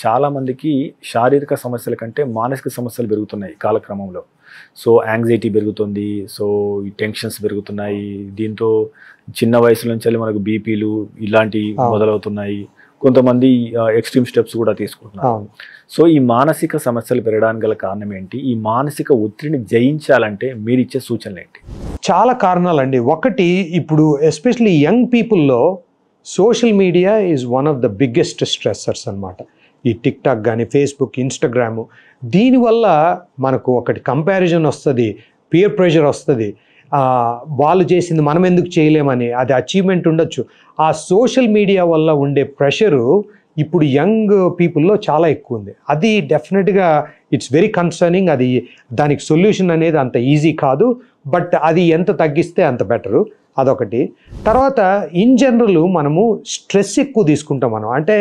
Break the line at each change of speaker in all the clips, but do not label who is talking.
చాలామందికి శారీరక సమస్యల కంటే మానసిక సమస్యలు పెరుగుతున్నాయి కాలక్రమంలో. సో, యాంగ్జైటీ పెరుగుతుంది. సో, ఈ టెన్షన్స్ పెరుగుతున్నాయి. దీంతో చిన్న వయసు నుంచెల్లి మనకు బీపీలు ఇలాంటివి మొదలవుతున్నాయి. కొంతమంది ఎక్స్‌ట్రీమ్ స్టెప్స్ కూడా తీసుకుంటున్నారు. సో, ఈ మానసిక సమస్యలు పెరగడానికి గల కారణం ఏంటి? ఈ మానసిక ఒత్తిడిని జయించాలంటే మీరిచ్చే సూచనలేంటి?
చాలా కారణాలండి. ఒకటి, ఇప్పుడు ఎస్పెషల్లీ యంగ్ పీపుల్‌లో social media is one of the biggest stressors అనమాట. ఈ టిక్‌టాక్ కానీ, ఫేస్‌బుక్, ఇన్‌స్టాగ్రాము, దీనివల్ల మనకు ఒకటి కంపారిజన్ వస్తుంది, పీర్ ప్రెషర్ వస్తుంది. వాళ్ళు చేసింది మనం ఎందుకు చేయలేమని, అది అచీవ్మెంట్ ఉండొచ్చు. ఆ సోషల్ మీడియా వల్ల ఉండే ప్రెషరు ఇప్పుడు యంగ్ పీపుల్లో చాలా ఎక్కువ ఉంది. అది డెఫినెట్గా ఇట్స్ వెరీ కన్సర్నింగ్. అది దానికి సొల్యూషన్ అనేది అంత ఈజీ కాదు, బట్ అది ఎంత తగ్గిస్తే అంత బెటరు. అదొకటి. తర్వాత ఇన్ జనరల్ మనము స్ట్రెస్ ఎక్కువ తీసుకుంటాం. మనం అంటే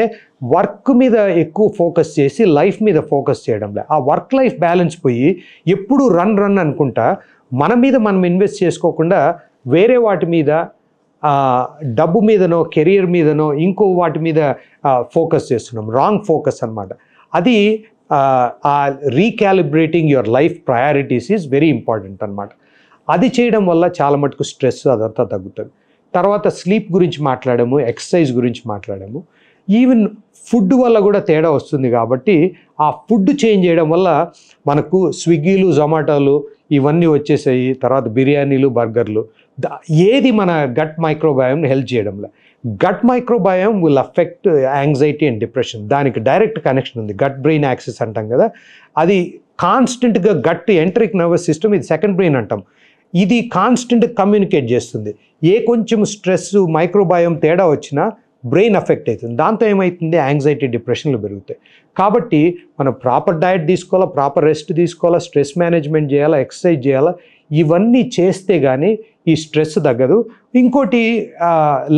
వర్క్ మీద ఎక్కువ ఫోకస్ చేసి లైఫ్ మీద ఫోకస్ చేయడంలే. ఆ వర్క్ లైఫ్ బ్యాలెన్స్ పోయి ఎప్పుడు రన్ అనుకుంటా మన మీద మనం ఇన్వెస్ట్ చేసుకోకుండా వేరే వాటి మీద, డబ్బు మీదనో, కెరియర్ మీదనో, ఇంకో వాటి మీద ఫోకస్ చేస్తున్నాం. రాంగ్ ఫోకస్ అనమాట. అది recalibrating your life priorities is very important అనమాట. అది చేయడం వల్ల చాలా మటుకు స్ట్రెస్ అదంతా తగ్గుతుంది. తర్వాత స్లీప్ గురించి మాట్లాడాము, ఎక్సర్సైజ్ గురించి మాట్లాడాము. ఈవెన్ ఫుడ్ వల్ల కూడా తేడా వస్తుంది. కాబట్టి ఆ ఫుడ్ చేంజ్ చేయడం వల్ల మనకు స్విగ్గీలు, జొమాటోలు ఇవన్నీ వచ్చేసాయి. తర్వాత బిర్యానీలు, బర్గర్లు. ఏది మన గట్ మైక్రోబయోమ్ని హెల్ప్ చేయడంలో. Gut microbiome will affect anxiety and depression. దానికి డైరెక్ట్ కనెక్షన్ ఉంది. గట్ బ్రెయిన్ యాక్సిస్ అంటాం కదా, అది కాన్స్టెంట్గా గట్ ఎంటరిక్ నర్వస్ సిస్టమ్, ఇది సెకండ్ బ్రెయిన్ అంటాం. ఇది కాన్స్టెంట్గా కమ్యూనికేట్ చేస్తుంది. కొంచెం స్ట్రెస్, మైక్రోబయోమ్ తేడా వచ్చినా బ్రెయిన్ అఫెక్ట్ అవుతుంది. దాంతో ఏమవుతుంది, యాంగ్జైటీ, డిప్రెషన్లు పెరుగుతాయి. కాబట్టి మనం ప్రాపర్ డయట్ తీసుకోవాలా, ప్రాపర్ రెస్ట్ తీసుకోవాలా, స్ట్రెస్ మేనేజ్మెంట్ చేయాలా, ఎక్సర్సైజ్ చేయాలా. ఇవన్నీ చేస్తే కానీ ఈ స్ట్రెస్ తగ్గదు. ఇంకోటి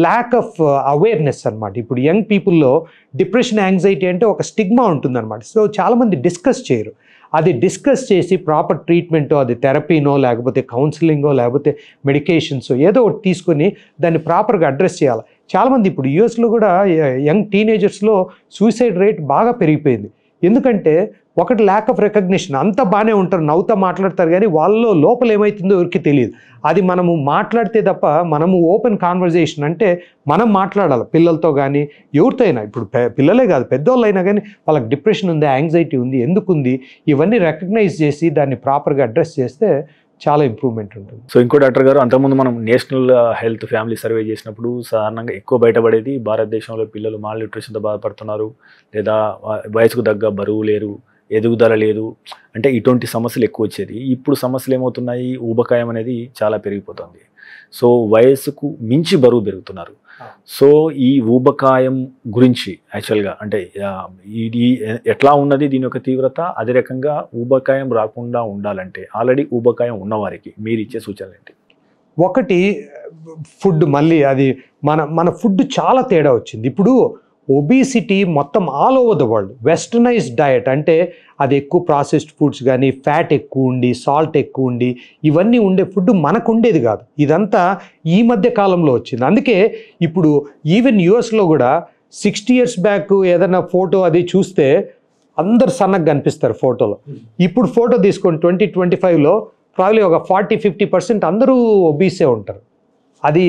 ల్యాక్ ఆఫ్ అవేర్నెస్ అనమాట. ఇప్పుడు యంగ్ పీపుల్లో డిప్రెషన్, యాంగ్జైటీ అంటే ఒక స్టిగ్మా ఉంటుందన్నమాట. సో చాలామంది డిస్కస్ చేయరు. అది డిస్కస్ చేసి ప్రాపర్ ట్రీట్మెంటో, అది థెరపీనో, లేకపోతే కౌన్సిలింగో, లేకపోతే మెడికేషన్సో ఏదో ఒకటి తీసుకొని దాన్ని ప్రాపర్గా అడ్రస్ చేయాలి. చాలామంది ఇప్పుడు యూఎస్లో కూడా యంగ్ టీనేజర్స్లో సూసైడ్ రేట్ బాగా పెరిగిపోయింది. ఎందుకంటే ఒకటి ల్యాక్ ఆఫ్ రికగ్నిషన్. అంతా బాగానే ఉంటారు, నవ్వుతా మాట్లాడతారు, కానీ వాళ్ళలో లోపల ఏమవుతుందో ఎవరికి తెలియదు. అది మనము మాట్లాడితే తప్ప, మనము ఓపెన్ కాన్వర్జేషన్ అంటే మనం మాట్లాడాలి పిల్లలతో కానీ ఎవరితో అయినా. ఇప్పుడు పిల్లలే కాదు, పెద్దోళ్ళు అయినా కానీ వాళ్ళకి డిప్రెషన్ ఉంది, యాంగ్జైటీ ఉంది, ఎందుకు ఉంది, ఇవన్నీ రికగ్నైజ్ చేసి దాన్ని ప్రాపర్గా అడ్రస్ చేస్తే చాలా ఇంప్రూవ్మెంట్ ఉంటుంది.
సో ఇంకో డాక్టర్ గారు, అంతకుముందు మనం నేషనల్ హెల్త్ ఫ్యామిలీ సర్వే చేసినప్పుడు సాధారణంగా ఎక్కువ బయటపడేది భారతదేశంలో పిల్లలు మాల్ న్యూట్రిషన్తో బాధపడుతున్నారు, లేదా వయసుకు తగ్గ బరువు లేరు, ఎదుగుదల లేదు, అంటే ఇటువంటి సమస్యలు ఎక్కువ వచ్చేది. ఇప్పుడు సమస్యలు ఏమవుతున్నాయి, ఊబకాయం అనేది చాలా పెరిగిపోతుంది. సో వయసుకు మించి బరువు పెరుగుతున్నారు. సో ఈ ఊబకాయం గురించి యాక్చువల్గా అంటే ఇది ఎట్లా ఉన్నది, దీని యొక్క తీవ్రత, అదే రకంగా ఊబకాయం రాకుండా ఉండాలంటే ఆల్రెడీ ఊబకాయం ఉన్నవారికి మీరు ఇచ్చే సూచనలు ఏంటి?
ఒకటి, ఫుడ్. మళ్ళీ అది మన ఫుడ్ చాలా తేడా వచ్చింది. ఇప్పుడు ఒబిసిటీ మొత్తం all over the world. Westernised diet అంటే అది ఎక్కువ ప్రాసెస్డ్ ఫుడ్స్ కానీ, ఫ్యాట్ ఎక్కువ ఉండి, సాల్ట్ ఎక్కువ ఉండి, ఇవన్నీ ఉండే ఫుడ్ మనకు ఉండేది కాదు. ఇదంతా ఈ మధ్య కాలంలో వచ్చింది. అందుకే ఇప్పుడు ఈవెన్ యూఎస్లో కూడా 60 years బ్యాక్ ఏదైనా ఫోటో అది చూస్తే అందరు సన్నగా కనిపిస్తారు ఫోటోలో. ఇప్పుడు ఫోటో తీసుకోండి 2025లో ప్రాబ్లీ ఒక 40-50% అందరూ ఒబీసే ఉంటారు. అది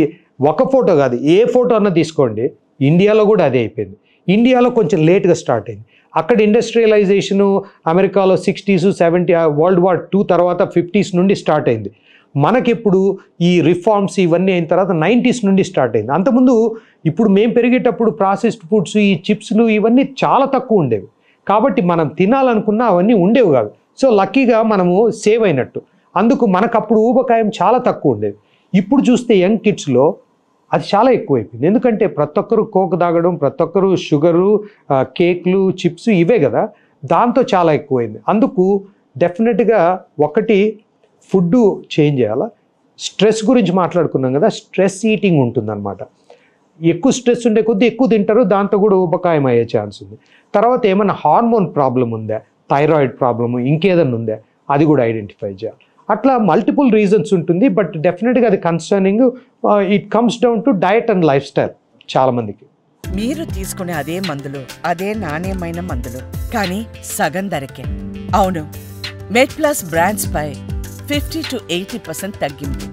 ఒక ఫోటో కాదు, ఏ ఫోటో అన్నా తీసుకోండి. ఇండియాలో కూడా అదే అయిపోయింది. ఇండియాలో కొంచెం లేట్గా స్టార్ట్ అయింది. అక్కడ ఇండస్ట్రియలైజేషను అమెరికాలో 60s, 70s, World War II తర్వాత 50s నుండి స్టార్ట్ అయింది. మనకెప్పుడు ఈ రిఫార్మ్స్ ఇవన్నీ అయిన తర్వాత 90s నుండి స్టార్ట్ అయింది. అంతకుముందు ఇప్పుడు మేము పెరిగేటప్పుడు ప్రాసెస్డ్ ఫుడ్స్, ఈ చిప్స్లు ఇవన్నీ చాలా తక్కువ ఉండేవి. కాబట్టి మనం తినాలనుకున్నా అవన్నీ ఉండేవి కాదు. సో లక్కీగా మనము సేవ్ అయినట్టు. అందుకు మనకప్పుడు ఊబకాయం చాలా తక్కువ ఉండేది. ఇప్పుడు చూస్తే యంగ్ కిడ్స్లో అది చాలా ఎక్కువైపోయింది. ఎందుకంటే ప్రతి ఒక్కరు కోక్ తాగడం, ప్రతి ఒక్కరు షుగరు, కేక్లు, చిప్స్ ఇవే కదా, దాంతో చాలా ఎక్కువైంది. అందుకు డెఫినెట్గా ఒకటి ఫుడ్ చేంజ్ చేయాలా. స్ట్రెస్ గురించి మాట్లాడుకున్నాం కదా, స్ట్రెస్ ఈటింగ్ ఉంటుందన్నమాట. ఎక్కువ స్ట్రెస్ ఉండే కొద్దీ ఎక్కువ తింటారు, దాంతో కూడా ఉపకాయం అయ్యే ఛాన్స్ ఉంది. తర్వాత ఏమైనా హార్మోన్ ప్రాబ్లం ఉందా, థైరాయిడ్ ప్రాబ్లము, ఇంకేదన్నా ఉందా, అది కూడా ఐడెంటిఫై చేయాలి. అట్లా మల్టిపుల్ రీజన్స్ ఉంటుంది. బట్ డెఫినెట్గా అది concerning. It comes down to diet and life style చాలామందికి.
మీరు తీసుకునే అదే మందులు, అదే నాణ్యమైన మందులు, కానీ సగం ధరకే. అవును, మెడ్ ప్లస్ బ్రాండ్స్ పై 50 to 80% తగ్గింపు.